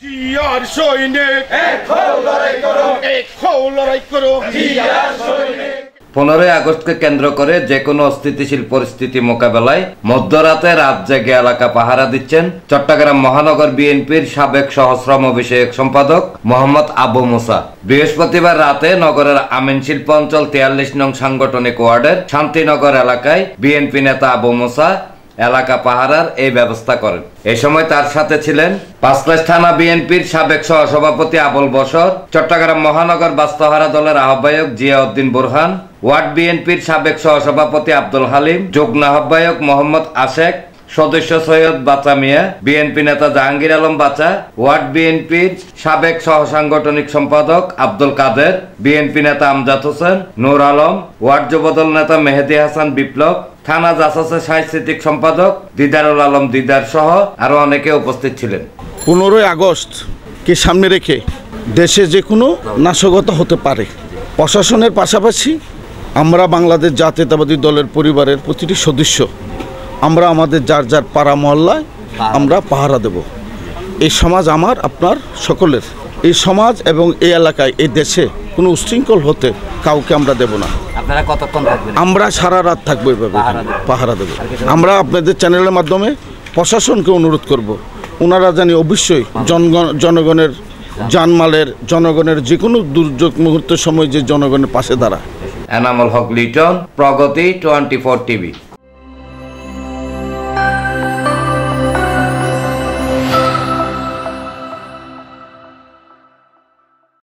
জিয়ার সৈনিক এক হও লড়াই করো জিয়ার সৈনিক। 15 আগস্টকে কেন্দ্র করে যে কোনো অস্থিতিশীল পরিস্থিতি মোকাবেলায় মধ্যরাতে রাত জেগে এলাকা পাহারা দিচ্ছেন চট্টগ্রাম মহানগর বিএনপির সাবেক সহশ্রম বিষয়ক সম্পাদক মোহাম্মদ আবু মুসা। বৃহস্পতিবার রাতে নগরের আমিন শিল্প অঞ্চল 43 নং সাংগঠনিক ওয়ার্ডের শান্তিনগর এলাকায় বিএনপি নেতা আবু মুসা এলাকা পাহারার এই ব্যবস্থা করেন। এই সময় তার সাথে ছিলেন পাঁচলাইশ থানা বিএনপির সাবেক সহসভাপতি আবুল বশর, চট্টগ্রাম মহানগর বাস্তুহারা দলের আহ্বায়ক জিয়াউদ্দিন বুরহান, ওয়ার্ড বিএনপির সাবেক সহসভাপতি আব্দুল হালিম, যুগ্ম আহ্বায়ক মোহাম্মদ আশেক, সদস্য সৈয়দ বাচ্চা মিয়া, বিএনপি নেতা জাহাঙ্গীর আলম বাচ্চা, ওয়ার্ড বিএনপির সাবেক সহসাংগঠনিক সম্পাদক আব্দুল কাদের, বিএনপি নেতা আমজাদ হোসেন, নূর আলম, ওয়ার্ড যুবদল নেতা মেহেদি হাসান বিপ্লব, থানা জাসাসের সাংস্কৃতিক সম্পাদক দিদারুল আলম দিদার সহ আরো অনেকে উপস্থিত ছিলেন। 15 আগস্টকে সামনে রেখে দেশে যে কোনো নাশকতা হতে পারে। প্রশাসনের পাশাপাশি আমরা বাংলাদেশ জাতীয়তাবাদী দলের পরিবারের প্রতিটি সদস্য আমরা আমাদের যার যার পাড়া মহল্লায় আমরা পাহারা দেব। এই সমাজ আমার আপনার সকলের। এই সমাজ এবং এই এলাকায় এই দেশে কোনো উশৃঙ্খল হতে কাউকে আমরা দেব না। আপনারা কতক্ষণ থাকবেন? আমরা সারা রাত থাকবো এভাবে পাহারা দেব। আমরা আপনাদের চ্যানেলের মাধ্যমে প্রশাসনকে অনুরোধ করব, ওনারা জানি অবশ্যই জনগণের জানমালের, জনগণের যে কোনো দুর্যোগ মুহূর্তের সময় যে জনগণের পাশে দাঁড়ায়। এনামুল হক লিটন, প্রগতি 24 টিভি।